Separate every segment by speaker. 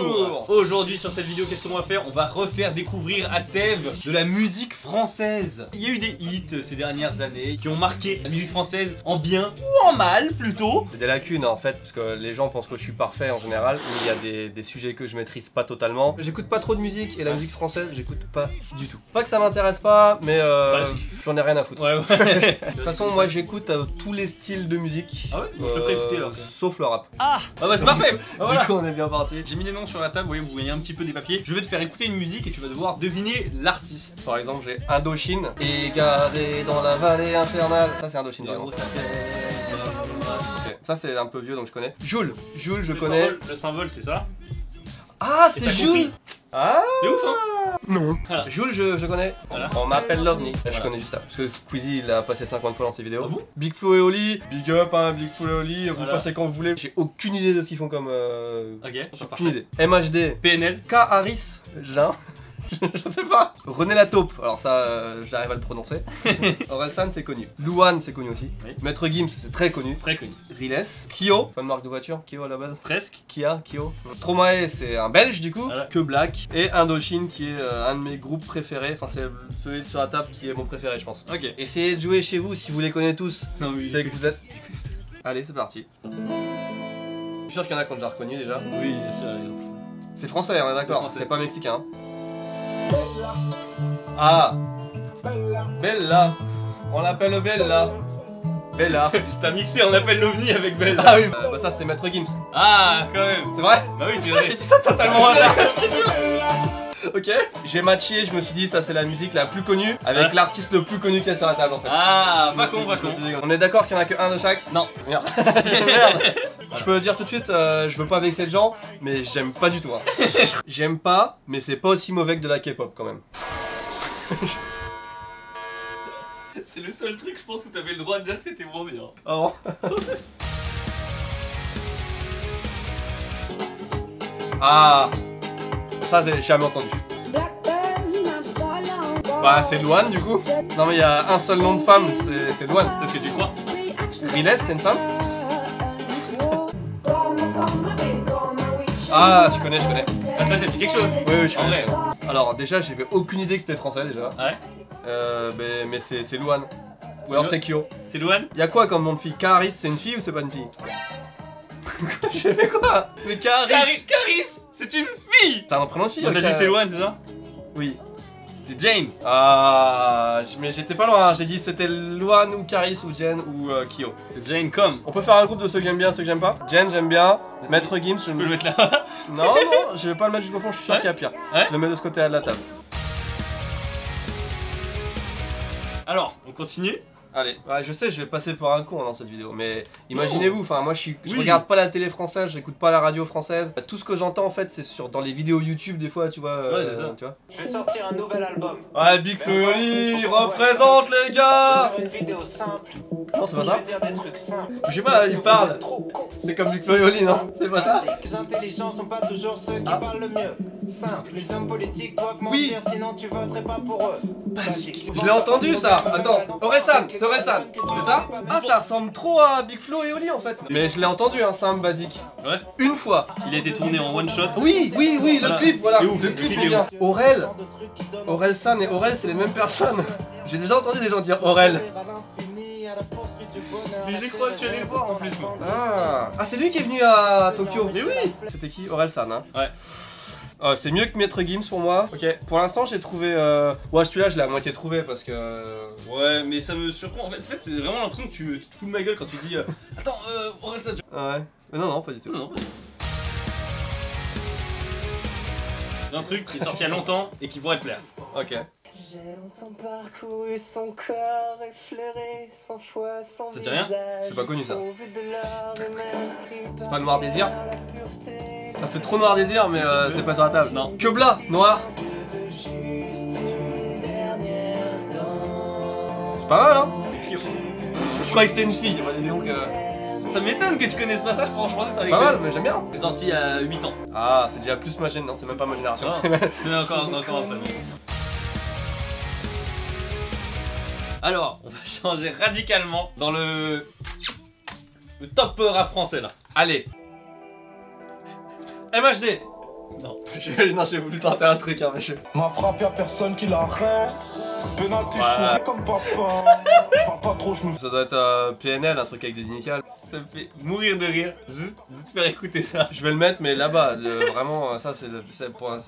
Speaker 1: Bonjour. Aujourd'hui sur cette vidéo, qu'est-ce qu'on va faire? On va refaire découvrir à Thèves de la musique française. Il y a eu des hits ces dernières années qui ont marqué la musique française en bien ou en mal plutôt.
Speaker 2: J'ai des lacunes en fait, parce que les gens pensent que je suis parfait en général, mais il y a des sujets que je maîtrise pas totalement. J'écoute pas trop de musique et la musique française, j'écoute pas du tout. Pas que ça m'intéresse pas, mais j'en ai rien à foutre.
Speaker 1: Ouais.
Speaker 2: De toute façon, moi j'écoute tous les styles de musique.
Speaker 1: Ah ouais? Je te ferai écouter alors.
Speaker 2: Sauf le rap.
Speaker 1: Ah bah c'est parfait. Voilà.
Speaker 2: Du coup, on est bien parti.
Speaker 1: J'ai mis les noms sur la table, vous voyez un petit peu des papiers. Je vais te faire écouter une musique et tu vas devoir deviner l'artiste.
Speaker 2: Par exemple, j'ai Indochine et gardé dans la vallée infernale. Ça, c'est Indochine.
Speaker 1: Ok.
Speaker 2: Ça, c'est un peu vieux donc je connais. Jules, je connais.
Speaker 1: Le symbole, c'est ça.
Speaker 2: Ah,
Speaker 1: Et
Speaker 2: c'est
Speaker 1: t'as
Speaker 2: Jules.
Speaker 1: compris?
Speaker 2: Ah,
Speaker 1: C'est ouf, hein?
Speaker 2: non.
Speaker 1: Voilà.
Speaker 2: Jules, je connais.
Speaker 1: Voilà.
Speaker 2: On m'appelle l'OVNI.
Speaker 1: Voilà.
Speaker 2: Je connais juste ça. Parce que Squeezie, il a passé 50 fois dans ses vidéos.
Speaker 1: Ah bon?
Speaker 2: Big Flo et Oli, big up, hein, Big Flo et Oli. Vous
Speaker 1: Voilà.
Speaker 2: passez quand vous voulez. J'ai aucune idée de ce qu'ils font comme.
Speaker 1: Ok,
Speaker 2: Aucune
Speaker 1: parfait.
Speaker 2: idée. MHD.
Speaker 1: PNL.
Speaker 2: K. Harris. Jean. Je sais pas. René Lataupe, alors ça j'arrive à le prononcer. Orelsan c'est connu. Louane c'est connu aussi.
Speaker 1: Oui.
Speaker 2: Maître Gims c'est très connu.
Speaker 1: Très connu.
Speaker 2: Riles. Kyo, pas de marque de voiture, Kyo à la base.
Speaker 1: Presque.
Speaker 2: Kia, Kyo. Stromae c'est un belge du coup.
Speaker 1: Voilà.
Speaker 2: Que Black. Et Indochine qui est un de mes groupes préférés. Enfin c'est celui sur la table qui est mon préféré je pense.
Speaker 1: Ok.
Speaker 2: Essayez de jouer chez vous si vous les connaissez tous.
Speaker 1: Non, oui.
Speaker 2: C'est que vous êtes. Allez c'est parti. Je suis sûr qu'il y en a qui ont déjà reconnu déjà.
Speaker 1: Oui, bien sûr.
Speaker 2: C'est français, on est d'accord,
Speaker 1: français.
Speaker 2: c'est pas mexicain. Ah, Bella, on l'appelle Bella. Bella.
Speaker 1: T'as mixé On appelle l'OVNI avec Belle.
Speaker 2: Ah oui, bah ça c'est Maître Gims.
Speaker 1: Ah, quand même.
Speaker 2: C'est vrai?
Speaker 1: Bah oui, c'est
Speaker 2: J'ai
Speaker 1: vrai.
Speaker 2: dit ça totalement au hasard. Ok, j'ai matché, je me suis dit ça c'est la musique la plus connue avec
Speaker 1: Ouais.
Speaker 2: l'artiste le plus connu qu'il y a sur la table en fait.
Speaker 1: Ah,
Speaker 2: Je
Speaker 1: pas
Speaker 2: me suis-
Speaker 1: con, pas
Speaker 2: je me
Speaker 1: con.
Speaker 2: suis dit, on est d'accord qu'il y en a que un de chaque?
Speaker 1: Non.
Speaker 2: Merde. Merde. Je peux dire tout de suite, je veux pas vexer les gens, mais j'aime pas du tout. Hein. J'aime pas, mais c'est pas aussi mauvais que de la K-pop quand même.
Speaker 1: C'est le seul truc, je pense, où t'avais le droit de dire que c'était moins bien.
Speaker 2: Oh. Ah, ça j'ai jamais entendu. Bah c'est Louane du coup. Non mais il y a un seul nom de femme, c'est Louane.
Speaker 1: C'est ce que tu crois?
Speaker 2: Riles c'est une femme? Ah je connais.
Speaker 1: Ah, ça, c'est quelque chose.
Speaker 2: Oui je
Speaker 1: En
Speaker 2: connais.
Speaker 1: vrai.
Speaker 2: Alors déjà j'avais aucune idée que c'était français déjà.
Speaker 1: Ouais.
Speaker 2: Mais c'est Louane. Ou alors c'est Kyo.
Speaker 1: C'est Louane?
Speaker 2: Y'a quoi comme nom de fille? Caris c'est une fille ou c'est pas une fille? J'ai fait quoi? Mais Caris
Speaker 1: Caris! C'est une fille!
Speaker 2: c'est un prénom de fille?
Speaker 1: On t'a dit c'est Louane, c'est ça?
Speaker 2: Oui.
Speaker 1: C'était Jane.
Speaker 2: Ah, mais j'étais pas loin, hein. J'ai dit c'était Louane ou Caris ou Jen ou Kyo.
Speaker 1: C'est Jane comme.
Speaker 2: On peut faire un groupe de ceux que j'aime bien, ceux que j'aime pas. Jen j'aime bien, Maître Gims
Speaker 1: Tu peux le mettre là.
Speaker 2: Non, je vais pas le mettre jusqu'au fond, je suis sûr
Speaker 1: Ouais.
Speaker 2: qu'il y a pire.
Speaker 1: Ouais.
Speaker 2: Je le mets de ce côté de la table.
Speaker 1: Alors, on continue.
Speaker 2: Allez, ouais, je sais, je vais passer pour un con dans cette vidéo, mais imaginez-vous, enfin moi je
Speaker 1: Oui.
Speaker 2: regarde pas la télé française, j'écoute pas la radio française. Tout ce que j'entends en fait c'est dans les vidéos YouTube des fois, tu vois.
Speaker 1: Ouais, c'est ça.
Speaker 2: Tu vois.
Speaker 3: Je vais sortir un nouvel album.
Speaker 2: Ouais, Big Flo et Oli, représente les
Speaker 3: Je vais
Speaker 2: gars.
Speaker 3: faire une vidéo simple.
Speaker 2: Non, c'est pas
Speaker 3: Je
Speaker 2: ça.
Speaker 3: vais dire des trucs simples.
Speaker 2: Je sais pas, il
Speaker 3: Vous
Speaker 2: parle.
Speaker 3: êtes trop cons.
Speaker 2: C'est comme Big Flo et Oli, non? C'est pas ça?
Speaker 3: Les plus intelligents sont pas toujours ceux qui parlent le mieux. Simple. Les hommes politiques doivent
Speaker 2: Oui.
Speaker 3: mentir, sinon tu voterais pas pour eux. Basique.
Speaker 2: Je l'ai entendu ça. Attends, Orelsan, c'est Orelsan. C'est ça? Ah, ça ressemble trop à Big Flo et Oli en fait. Mais je l'ai entendu, hein, simple basique.
Speaker 1: Ouais.
Speaker 2: Une fois.
Speaker 1: Il a été tourné en one shot.
Speaker 2: Oui, le
Speaker 1: Voilà.
Speaker 2: clip, voilà.
Speaker 1: C'est ouf,
Speaker 2: Le
Speaker 1: le
Speaker 2: clip
Speaker 1: clip
Speaker 2: est
Speaker 1: est
Speaker 2: bien. Aurel. Orelsan et Aurel, c'est les mêmes personnes. J'ai déjà entendu des gens dire Aurel.
Speaker 1: Mais je les crois, je suis allé le voir en plus.
Speaker 2: Ah, c'est lui qui est venu à Tokyo.
Speaker 1: Mais oui.
Speaker 2: C'était qui? Orelsan, hein?
Speaker 1: Ouais.
Speaker 2: C'est mieux que Maître Gims pour moi. Ok, pour l'instant j'ai trouvé. Ouais, celui-là je l'ai à moitié trouvé parce que.
Speaker 1: Ouais, mais ça me surprend. En fait, c'est vraiment l'impression que tu te fous de ma gueule quand tu dis attends, Orelsan.
Speaker 2: Ouais. Mais non, pas du tout.
Speaker 1: Non, non. Un truc qui est sorti il y a longtemps et qui pourrait te plaire.
Speaker 2: Ok.
Speaker 4: J'ai longtemps parcouru son corps, effleuré 100 fois son
Speaker 1: Ça te dit rien?
Speaker 4: visage.
Speaker 2: C'est pas connu, ça.
Speaker 4: Au vu de l'or et même pris
Speaker 2: C'est
Speaker 4: par
Speaker 2: pas Noir Désir?
Speaker 4: la pureté.
Speaker 2: Ça fait trop Noir Désir, mais c'est pas sur la table.
Speaker 1: Non.
Speaker 2: Que Blas, noir.
Speaker 4: Juste une dernière danse.
Speaker 2: C'est pas mal, hein? Je croyais que c'était une fille. Bah, dis donc,
Speaker 1: Ça m'étonne que tu connaisses pas ça, je pense que t'as
Speaker 2: c'est pas mal, mais j'aime bien.
Speaker 1: C'est sorti il y a 8 ans.
Speaker 2: Ah, c'est déjà plus ma génération. Non, c'est même pas ma génération.
Speaker 1: Non.
Speaker 2: c'est même-
Speaker 1: C'est encore un peu. Alors, on va changer radicalement dans le top rap français là.
Speaker 2: Allez. MHD.
Speaker 1: Non.
Speaker 2: Non, j'ai voulu tenter un truc, hein, mais je...
Speaker 3: M'a frappé à personne qui l'arrête. Penalty, je souris comme papa. Je parle pas trop, je me...
Speaker 2: Ça doit être PNL, un truc avec des initiales.
Speaker 1: Ça me fait mourir de rire, juste de te faire écouter ça.
Speaker 2: Je vais le mettre, mais là-bas, vraiment, ça c'est pour un...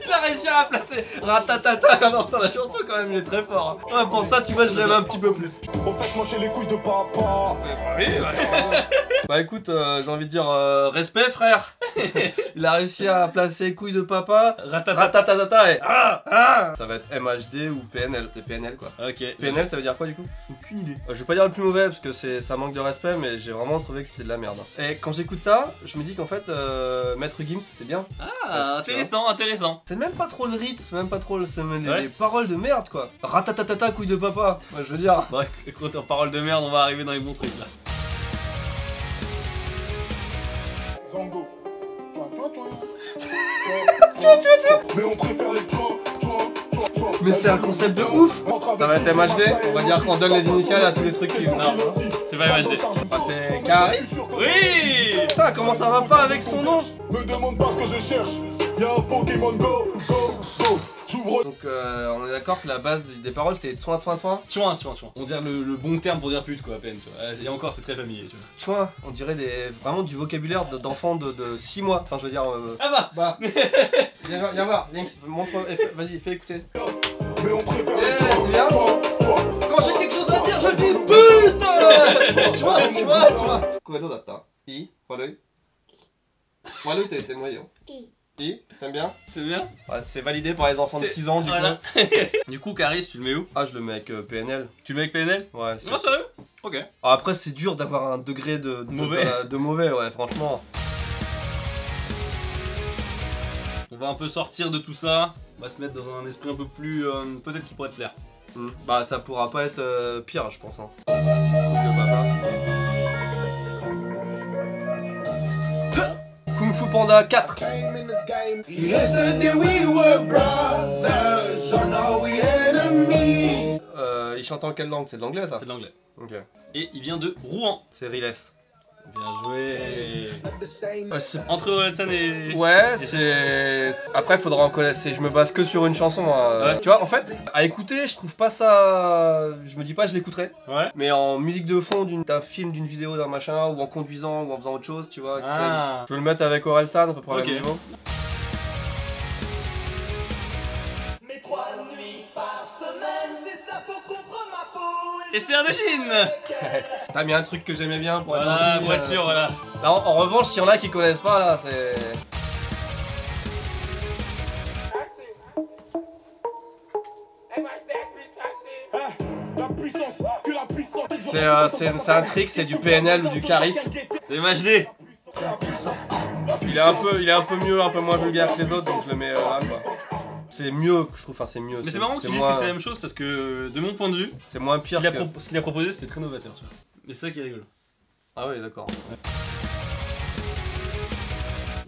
Speaker 2: Il a réussi à placer ratatata quand on entend la chanson, quand même, il est très fort. Hein. Ouais, pour ça, tu vois, je l'aime un petit peu plus.
Speaker 3: Au fait, moi j'ai les couilles de papa.
Speaker 2: Oui, bah écoute, j'ai envie de dire respect, frère. Il a réussi à placer couilles de papa, ratatata et ça va être MHD ou PNL, c'est PNL quoi.
Speaker 1: Ok.
Speaker 2: PNL, ça veut dire quoi du coup?
Speaker 1: Aucune idée.
Speaker 2: Je vais pas dire le plus mauvais parce que ça manque de respect, mais j'ai vraiment trouvé que c'était de la merde. Et quand j'écoute ça, je me dis qu'en fait, Maître Gims, c'est bien.
Speaker 1: Ah, intéressant, intéressant.
Speaker 2: C'est même pas trop le rythme, c'est même pas trop les paroles de merde quoi. Ratatatata, couilles de papa. Ouais, je veux dire.
Speaker 1: Bon, écoute, en parole de merde, on va arriver dans les bons trucs là.
Speaker 3: Zango. Mais on préfère les
Speaker 2: Mais c'est un concept de ouf. Ça va être MHD, on va dire qu'on donne les initiales à tous les trucs qui...
Speaker 1: Non, c'est pas MHD.
Speaker 2: Ah, c'est Caris.
Speaker 1: Oui.
Speaker 2: Putain, comment ça va pas avec son nom?
Speaker 3: Me demande pas ce que je cherche. Y'a un Pokémon Go, go, go. J'ouvre.
Speaker 2: Donc on est d'accord que la base des paroles c'est soin.
Speaker 1: Chouin. On dirait le bon terme pour dire pute quoi, à peine, tu vois. Et encore, c'est très familier, tu vois.
Speaker 2: Chouin, on dirait vraiment du vocabulaire d'enfants de 6 mois. Enfin, je veux dire.
Speaker 1: Ah bah.
Speaker 2: Viens voir, Link, montre, vas-y, fais écouter.
Speaker 3: Mais on préfère
Speaker 2: c'est bien. Quand j'ai quelque chose à dire, je dis pute. Chouin. Come d'atta. Walui, t'es noyé. T'aimes bien?
Speaker 1: C'est bien.
Speaker 2: Ouais, c'est validé par les enfants de 6 ans du
Speaker 1: voilà.
Speaker 2: coup.
Speaker 1: Du coup, Caris, tu le mets où?
Speaker 2: Ah, je le mets avec PNL.
Speaker 1: Tu le mets avec PNL?
Speaker 2: Ouais.
Speaker 1: Non, sérieux? Ok.
Speaker 2: Alors après, c'est dur d'avoir un degré de mauvais, ouais, franchement.
Speaker 1: On va un peu sortir de tout ça. On va se mettre dans un esprit un peu plus... peut-être qui pourrait te plaire.
Speaker 2: Bah, ça pourra pas être pire, je pense. Hein. De papa. Kung Fu Panda 4. Il chante en quelle langue? C'est de l'anglais ça?
Speaker 1: C'est de l'anglais.
Speaker 2: Ok.
Speaker 1: Et il vient de Rouen.
Speaker 2: C'est Riles.
Speaker 1: Bien joué. Entre Orelsan et...
Speaker 2: Ouais, c'est... Après, faudra en connaître. Je me base que sur une chanson. Hein.
Speaker 1: Ouais.
Speaker 2: Tu vois, en fait, à écouter, je trouve pas ça... Je me dis pas je l'écouterai.
Speaker 1: Ouais.
Speaker 2: Mais en musique de fond d'un film, d'une vidéo, d'un machin, ou en conduisant, ou en faisant autre chose, tu vois.
Speaker 1: Ah.
Speaker 2: Je peux le mettre avec Orelsan, à peu près au
Speaker 1: Ok.
Speaker 2: même niveau.
Speaker 3: Mais 3 nuits par semaine, c'est ça pour contre ma peau.
Speaker 1: Et c'est Indochine.
Speaker 2: T'as mis un truc que j'aimais bien pour être
Speaker 1: Voilà,
Speaker 2: gentil,
Speaker 1: pour être sûr, voilà.
Speaker 2: Là, en revanche, s'il y en a qui connaissent pas, là, c'est...
Speaker 3: La puissance, que la puissance.
Speaker 2: C'est un trick, c'est du PNL ou du Caris.
Speaker 1: C'est MHD.
Speaker 2: Il est un peu mieux, un peu moins vulgaire que les autres, donc je le mets là, quoi. C'est mieux, je trouve, enfin c'est mieux.
Speaker 1: Mais c'est marrant qu'ils disent que c'est la même chose parce que, de mon point de vue,
Speaker 2: c'est moins pire que...
Speaker 1: ce qu'il a proposé c'était très novateur, tu vois. Mais c'est ça qui est rigolo.
Speaker 2: Ah ouais, d'accord.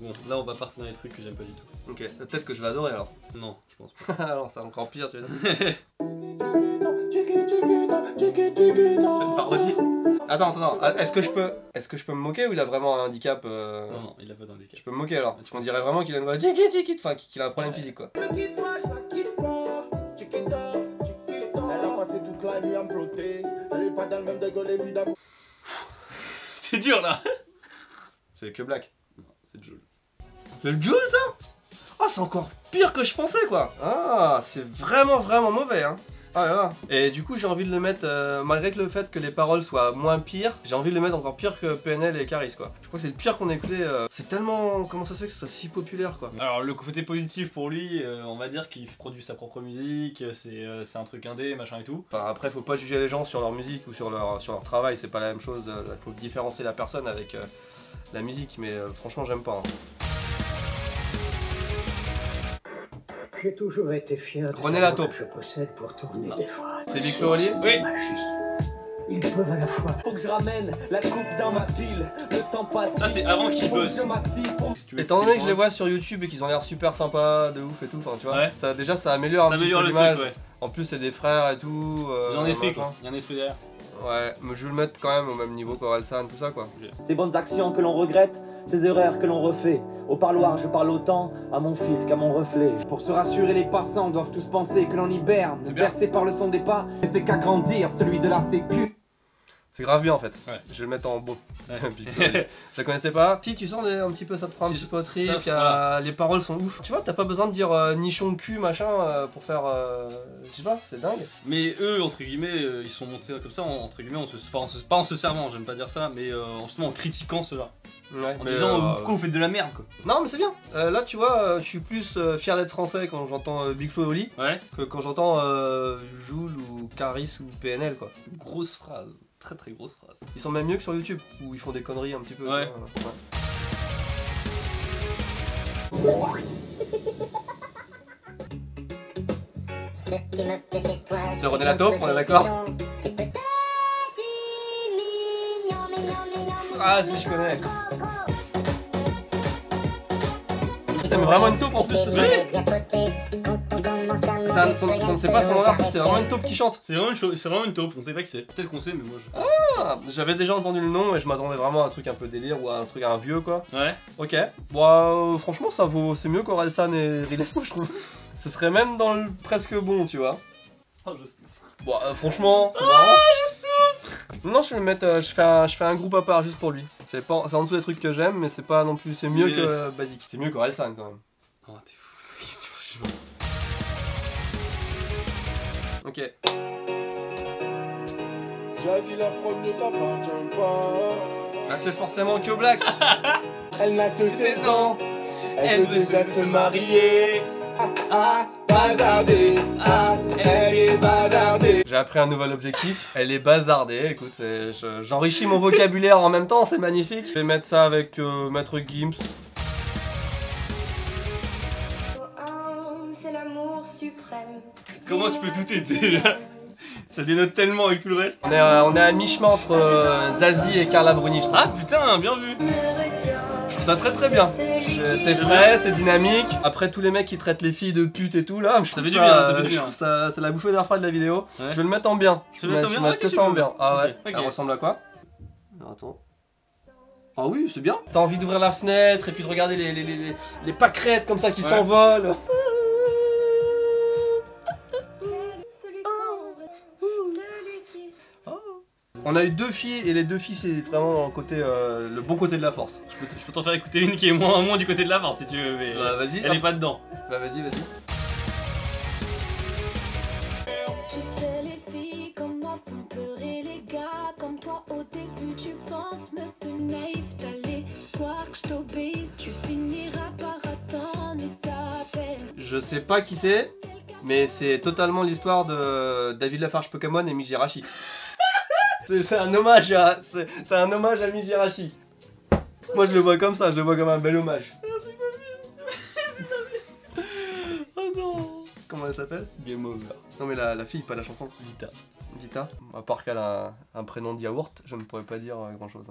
Speaker 1: Bon, là on va partir dans les trucs que j'aime pas du tout.
Speaker 2: Ok, peut-être que je vais adorer alors.
Speaker 1: Non, je pense pas.
Speaker 2: Alors c'est encore pire, tu veux dire.
Speaker 1: Une parodie.
Speaker 2: Attends, est-ce que je peux me moquer ou il a vraiment un handicap
Speaker 1: Non, il a pas d'handicap.
Speaker 2: Je peux me moquer alors. On dirait vraiment qu'il a une voix enfin qu'il a un problème physique quoi.
Speaker 3: Elle a passé toute la nuit à me flotter. Elle est pas dans le même dégueulé, évidemment.
Speaker 1: C'est dur là.
Speaker 2: C'est que Black.
Speaker 1: Non, c'est Joule.
Speaker 2: C'est le Joule ça? Ah, c'est encore pire que je pensais quoi. Ah, c'est vraiment mauvais hein. Ah là là. Et du coup j'ai envie de le mettre, malgré que le fait que les paroles soient moins pires, j'ai envie de le mettre encore pire que PNL et Caris quoi. Je crois que c'est le pire qu'on a écouté, c'est tellement... Comment ça se fait que ce soit si populaire quoi.
Speaker 1: Alors le côté positif pour lui, on va dire qu'il produit sa propre musique, c'est un truc indé, machin et tout.
Speaker 2: Enfin, après faut pas juger les gens sur leur musique ou sur leur travail, c'est pas la même chose, faut différencier la personne avec la musique, mais franchement j'aime pas. Hein.
Speaker 5: J'ai toujours été fier de
Speaker 2: René Lato.
Speaker 5: que je possède pour tourner des phrases.
Speaker 2: C'est Vic Lorelier?
Speaker 1: Oui.
Speaker 5: Ils peuvent à la fois.
Speaker 3: Faut que je ramène la coupe dans ma ville. Le temps passe.
Speaker 1: Ça c'est avant qu'il bosse.
Speaker 2: Étant donné que je les vois sur YouTube et qu'ils ont l'air super sympas, de ouf et tout, enfin tu vois,
Speaker 1: Ouais.
Speaker 2: ça, déjà ça améliore un petit peu
Speaker 1: le
Speaker 2: l'image.
Speaker 1: truc, ouais.
Speaker 2: En plus c'est des frères et tout.
Speaker 1: Il y a un esprit
Speaker 2: machin.
Speaker 1: quoi, il y a un esprit derrière.
Speaker 2: Ouais, mais je vais le mettre quand même au même niveau qu'Orelsan, tout ça quoi.
Speaker 6: Ces bonnes actions que l'on regrette, ces erreurs que l'on refait. Au parloir, je parle autant à mon fils qu'à mon reflet. Pour se rassurer, les passants doivent tous penser que l'on hiberne. Bercé par le son des pas, ne fait qu'agrandir celui de la sécu.
Speaker 2: C'est grave bien en fait.
Speaker 1: Ouais.
Speaker 2: Je vais le mettre en beau.
Speaker 1: Ouais.
Speaker 2: Je la connaissais pas. Si tu sens un petit peu, ça te prend un petit peu au trip,
Speaker 1: voilà.
Speaker 2: les paroles sont ouf. Tu vois, t'as pas besoin de dire nichon cul machin pour faire. Je sais pas, c'est dingue.
Speaker 1: Mais eux, entre guillemets, ils sont montés comme ça, entre guillemets, pas en se servant, j'aime pas dire ça, mais justement en critiquant cela.
Speaker 2: Ouais,
Speaker 1: En disant pourquoi vous faites de la merde quoi.
Speaker 2: Non mais c'est bien. Là tu vois, je suis plus fier d'être français quand j'entends Big Flo et Oli
Speaker 1: Ouais.
Speaker 2: que quand j'entends Jul ou Caris ou PNL quoi.
Speaker 1: Grosse phrase. Très très grosse phrase.
Speaker 2: Ils sont même mieux que sur YouTube où ils font des conneries un petit peu.
Speaker 1: Ouais.
Speaker 2: Tu vois,
Speaker 7: C'est René Lataupe, on est d'accord?
Speaker 2: Ah si je connais. C'est vraiment une taupe en plus. C'est pas son artiste, c'est vraiment une taupe qui chante.
Speaker 1: C'est vraiment une taupe, on sait pas qui c'est. Peut-être qu'on sait, mais moi je.
Speaker 2: Ah, j'avais déjà entendu le nom et je m'attendais vraiment à un truc un peu délire ou à un vieux quoi.
Speaker 1: Ouais.
Speaker 2: Ok. Bon, franchement ça vaut, c'est mieux qu'Orelsan et Riles, je trouve. Ce serait même dans le presque bon, tu vois.
Speaker 1: Oh, je sais.
Speaker 2: Bon, franchement, c'est marrant.
Speaker 1: Je souffre.
Speaker 2: Non, je vais le mettre, je fais un groupe à part juste pour lui. C'est en dessous des trucs que j'aime, mais c'est pas non plus, c'est mieux que Basique. C'est mieux qu'Orelsan quand même.
Speaker 1: Oh, t'es fou,
Speaker 2: Ok.
Speaker 3: Choisis la preuve ne t'appartient pas.
Speaker 2: Ah, c'est forcément que Black.
Speaker 3: Elle n'a que 16 ans. Elle veut déjà se marier. Bazardée. Elle est bazardée.
Speaker 2: J'ai appris un nouvel objectif, elle est bazardée, écoute, j'enrichis mon vocabulaire en même temps, c'est magnifique. Je vais mettre ça avec Maître Gims.
Speaker 4: C'est l'amour suprême.
Speaker 1: Comment tu peux tout aider là? Ça dénote tellement avec tout le reste.
Speaker 2: On est à mi-chemin entre Zazie et Carla Bruni, je trouve.
Speaker 1: Ah putain, bien vu.
Speaker 2: Je trouve ça très très bien. C'est frais, c'est dynamique. Après tous les mecs qui traitent les filles de pute et tout là, je trouve ça, c'est la bouffée d'air frais de la vidéo.
Speaker 1: Ouais.
Speaker 2: Je vais le mettre en bien. Je vais mettre que ça en bien. Ah ouais,
Speaker 1: ok.
Speaker 2: elle ressemble à quoi? Alors, attends. Ah oui, c'est bien. T'as envie d'ouvrir la fenêtre et puis de regarder les pâquerettes comme ça qui s'envolent. On a eu 2 filles et les 2 filles c'est vraiment le bon côté de la force.
Speaker 1: Je peux t'en faire écouter une qui est moins du côté de la force si tu veux, mais
Speaker 2: Bah vas-y.
Speaker 1: elle est pas dedans.
Speaker 2: Bah vas-y.
Speaker 7: Je sais les filles comme moi font pleurer les gars comme toi au début tu penses me tenir t'as l'espoir que je t'obéisse tu finiras par attendre et ça peine.
Speaker 2: Je sais pas qui c'est, mais c'est totalement l'histoire de David Lafarge Pokémon et Mijirachi. C'est un hommage à Mijirachi. Moi je le vois comme ça, je le vois comme un bel hommage.
Speaker 1: Oh non.
Speaker 2: Comment elle s'appelle?
Speaker 1: Game over.
Speaker 2: Non mais la fille, pas la chanson.
Speaker 1: Vita.
Speaker 2: Vita. À part qu'elle a un prénom de yaourt, je ne pourrais pas dire grand chose.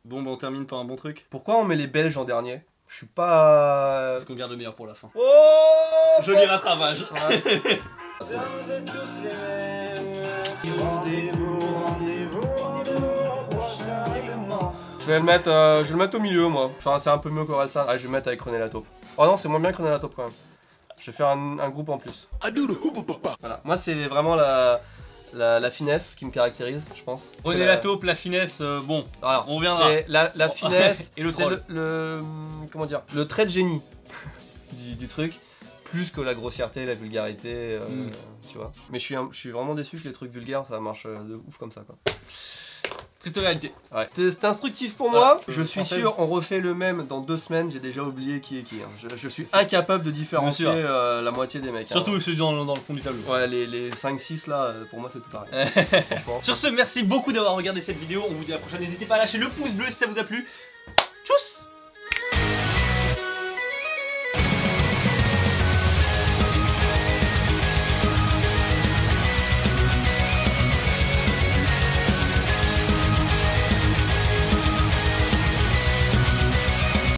Speaker 1: Bon bah on termine par un bon truc.
Speaker 2: Pourquoi on met les Belges en dernier? Je suis pas...
Speaker 1: Parce qu'on garde le meilleur pour la fin.
Speaker 2: Oh,
Speaker 1: Joli rattrapage.
Speaker 2: ouais. Je vais le mettre au milieu moi. Enfin, c'est un peu mieux qu'Orelsan. Ah, je vais le mettre avec René Lataupe. Oh non, c'est moins bien que René Lataupe quand même. Je vais faire un groupe en plus. Voilà. Moi c'est vraiment la finesse qui me caractérise, je pense.
Speaker 1: René Lataupe, la finesse, bon,
Speaker 2: Alors,
Speaker 1: on reviendra.
Speaker 2: C'est la finesse
Speaker 1: Et le
Speaker 2: c'est
Speaker 1: troll.
Speaker 2: comment dire, le trait de génie du truc, plus que la grossièreté, la vulgarité, tu vois. Mais je suis vraiment déçu que les trucs vulgaires ça marche de ouf comme ça quoi.
Speaker 1: Triste réalité.
Speaker 2: Ouais. C'est instructif pour moi.
Speaker 1: Voilà.
Speaker 2: Je suis
Speaker 1: Française.
Speaker 2: sûr, on refait le même dans 2 semaines. J'ai déjà oublié qui est qui. Hein. Je suis incapable de différencier
Speaker 1: Bien sûr.
Speaker 2: la moitié des mecs.
Speaker 1: Surtout
Speaker 2: hein.
Speaker 1: ceux dans le fond du tableau.
Speaker 2: Ouais, les 5-6 là, pour moi c'est tout pareil. Franchement.
Speaker 1: Sur ce, merci beaucoup d'avoir regardé cette vidéo. On vous dit à la prochaine. N'hésitez pas à lâcher le pouce bleu si ça vous a plu.